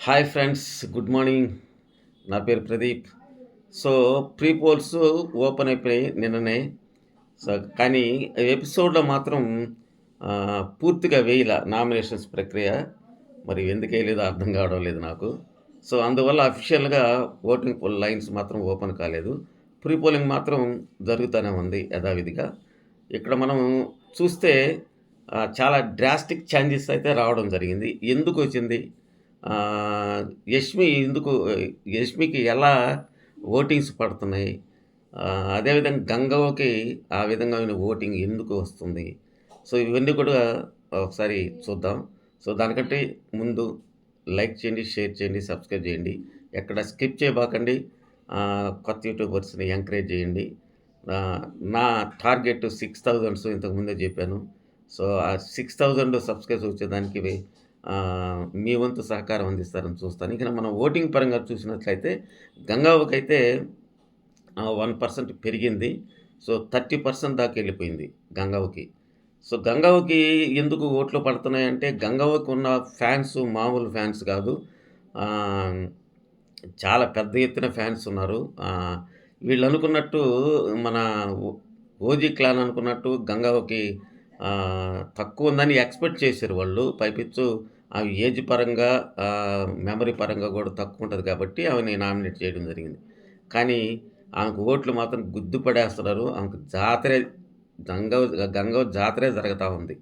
Hi friends, good morning. నా పేరు Pradeep. So, pre poles open అయిపోయాయి నిన్ననే. సో, కానీ ఎపిసోడ్‌లో మాత్రం పూర్తిగా వేయల నామినేషన్స్ ప్రక్రియ. మరి ఎందుకేయలేదో అర్థం కావడం లేదు నాకు. సో, అందువల్ల అఫీషియల్‌గా ఓటింగ్ పోల్ లైన్స్ మాత్రం ఓపెన్ కాలేదు. ప్రీ పోలింగ్ మాత్రం జరుగుతూనే ఉంది యథావిధిగా. ఇక్కడ మనం చూస్తే చాలా డ్రాస్టిక్ చేంజెస్ అయితే రావడం జరిగింది. ఎందుకొచ్చింది? ఆహ్, యష్మికి ఎలా ఓటింగ్స్ పడుతున్నాయి? అదేవిధంగా గంగవ్వకి ఆ విధమైన ఓటింగ్ ఎందుకు వస్తుంది? సో, ఇవన్నీ కూడా ఒకసారి చూద్దాం. సో, దానికంటే ముందు లైక్ చేయండి, షేర్ చేయండి, సబ్స్క్రైబ్ చేయండి. ఎక్కడ స్కిప్ చేయబాకండి. కొత్త యూట్యూబర్స్‌ని ఎంకరేజ్ చేయండి. ఆహ్, నా టార్గెట్ 6000 ఇంతకు ముందే చెప్పాను. సో, ఆ 6000 సబ్స్క్రైబర్స్ వచ్చేదానికి మీ వంతు సహకారం అందిస్తారని చూస్తాను. ఇక మనం ఓటింగ్ పరంగా చూసినట్లయితే గంగావకైతే 1% పెరిగింది. సో, 30% దాకా ఎళ్ళిపోయింది గంగవ్వకి. సో, గంగవ్వకి ఎందుకు ఓట్లు పడుతున్నాయంటే గంగవ్వకి ఉన్న ఫ్యాన్స్ మామూలు ఫ్యాన్స్ కాదు. ఆహ్, చాలా పెద్ద ఎత్తున ఫ్యాన్స్ ఉన్నారు. వీళ్ళనుకున్నట్టు మన ఓ 'ఓజీ క్లాన్' అనుకున్నట్టు గంగవ్వకి తక్కువుందని ఎక్స్‌పెక్ట్ చేశారు వాళ్ళు. పైపెచ్చు ఏజ్ పరంగా, మెమరీ పరంగా గూడా తక్కువుంటది కాబట్టి ఆమెని నామినేట్ చేయడం జరిగింది. కానీ ఆమెకు ఓట్లు మాత్రం గుద్ది పడేస్తున్నారు. ఆమెకు జాతరే గంగవ్వ జాతరే జరగతా ఉంది.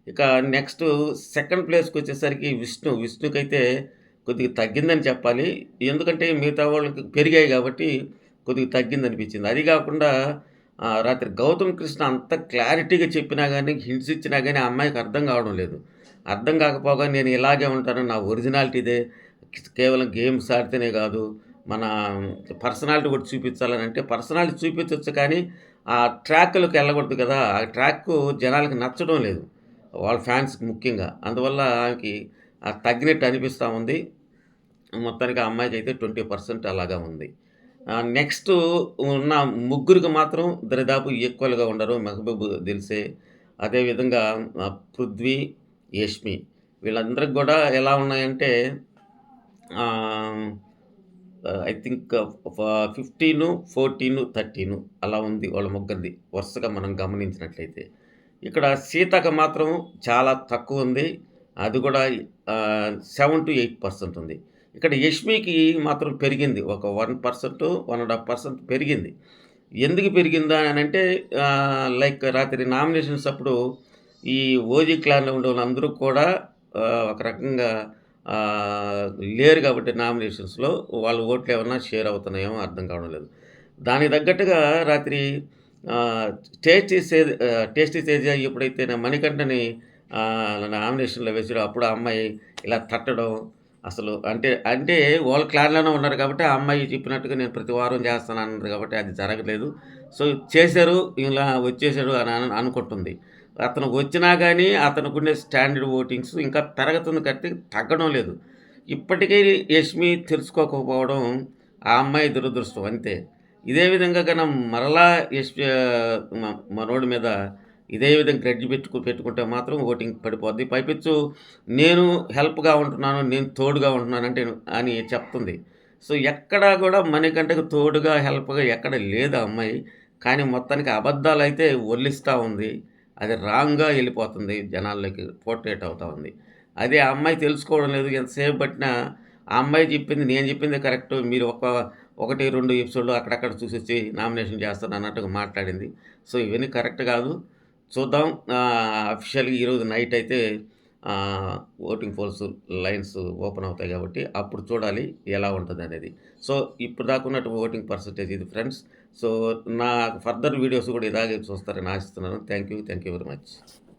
ఇక నెక్స్టు సెకండ్ ప్లేస్‌కొచ్చేసరికి విష్ణుకైతే కొద్దిగా తగ్గిందని చెప్పాలి. ఎందుకంటే మిగతా వాళ్ళకి పెరిగాయి గాబట్టి కొద్దిగా తగ్గిందనిపించింది. అది గాకుండా రాత్రి గౌతమ్ కృష్ణ అంత క్లారిటీగా చెప్పినా గాని, హింట్స్ ఇచ్చినా గాని ఆ అమ్మాయికి అర్థం కావడం లేదు. అర్థం కాకపోగా నేను ఇలాగే ఉంటాను. నా ఒరిజినాలిటీ ఇదే. కేవలం గేమ్స్ ఆడితేనే గాదు. మన పర్సనాలిటీ కూడా చూపించాలని అంటే పర్సనాలిటీ చూపించొచ్చు కానీ, ఆ ట్రాక్‌లోకి ఎళ్ళకూడదు కదా! ఆ ట్రాక్కు జనాలకి నచ్చడం లేదు. వాళ్ళ ఫ్యాన్స్‌కి ముఖ్యంగా. అందువల్ల ఆమెకి తగ్గినట్టు అనిపిస్తా ఉంది. మొత్తానికి ఆ అమ్మాయికైతే 20% అలాగా ఉంది. నెక్స్టు ఉన్న ముగ్గురికి మాత్రం దరిదాపు ఈక్వల్‌గా ఉండరు. మెహబూబ్ దిల్సే, అదేవిధంగా పృథ్వీ, యష్మి వీళ్ళందరికి గూడా ఎలా ఉన్నాయంటే ఆహ్, ఐ థింక్ 15, 14, 13 అలా ఉంది వాళ్ళ ముగ్గురిది. వరుసగా మనం గమనించినట్లయితే. ఇక్కడ సీతకి మాత్రం చాలా తక్కువుంది. అది కూడా 7-8% ఉంది. ఇక్కడ యష్మికి మాత్రం పెరిగింది. ఒక 1%, 1.5% పెరిగింది. ఎందుకు పెరిగిందా అనంటే లైక్ రాత్రి నామినేషన్స్ అప్పుడు ఈ ఓజీ క్లాన్‌లో ఉండేవాళ్ళందరూ కూడా ఒక రకంగా లేరు కాబట్టి నామినేషన్స్‌లో వాళ్ళ ఓట్లు ఏమన్నా షేర్ అవుతున్నాయేమో అర్థం కావడం లేదు. దానికి తగ్గట్టుగా రాత్రి ఆహ్, టేస్టీ తేజ ఎప్పుడైతే మణికంఠని నామినేషన్‌లో వేసాడో అప్పుడు ఆ అమ్మాయి ఇలా తట్టడం అసలు అంటే అంటే వాళ్ళ క్లాన్‌లోనే ఉన్నారు కాబట్టి ఆ అమ్మాయి చెప్పినట్టుగా నేను ప్రతి వారం చేస్తానన్నది కాబట్టి అది జరగలేదు. సో, చేశారు ఇలా వచ్చేసాడు అని అనుకుంటుంది. అతను వచ్చినా గానీ అతనుకుండే స్టాండర్డ్ ఓటింగ్స్ ఇంకా పెరుగుతుంది కాబట్టి తగ్గడం లేదు. ఇప్పటికీ యష్మి తెలుసుకోకపోవడం ఆ అమ్మాయి దురదృష్టం అంతే. ఇదే విధంగా మరలా మనోడి మీద ఇదే విధంగా గ్రడ్జ్ పెట్టుకుంటే మాత్రం ఓటింగ్ పడిపోద్ది. పైపెచ్చు నేను హెల్ప్‌గా ఉంటున్నాను, నేను తోడుగా ఉంటున్నానంటే అని చెప్తుంది. సో, ఎక్కడా గూడా మణికంఠకి తోడుగా, హెల్ప్‌గా ఎక్కడ లేదు ఆ అమ్మాయి. కానీ మొత్తానికి అబద్ధాలైతే ఒల్లిస్తా ఉంది. అది రాంగ్‌గా ఎళ్ళిపోతుంది జనాల్లోకి పోర్ట్రేట్ అవుతా ఉంది. అదే ఆ అమ్మాయి తెలుసుకోవడం లేదు. ఎంతసేపు పట్టినా ఆ అమ్మాయి చెప్పింది నేను చెప్పిందే కరెక్టు. మీరు 1, 2 ఎపిసోడ్‌లు అక్కడక్కడ చూసొచ్చి నామినేషన్ చేస్తాను అన్నట్టుగా మాట్లాడింది. సో, ఇవన్నీ కరెక్ట్ గాదు. చూద్దాం. అఫీషియల్‌గా ఈరోజు నైట్ అయితే ఆహ్, ఓటింగ్ పోల్స్ లైన్స్ ఓపెన్ అవుతాయి గాబట్టి, అప్పుడు చూడాలి ఎలా ఉంటదనేది. సో, ఇప్పటిదాకా ఉన్నట్టు ఓటింగ్ పర్సెంటేజ్ ఇది ఫ్రెండ్స్. సో, నా ఫర్దర్ వీడియోస్ గూడా ఇలాగే చూస్తారని ఆశిస్తున్నాను. Thank you very much.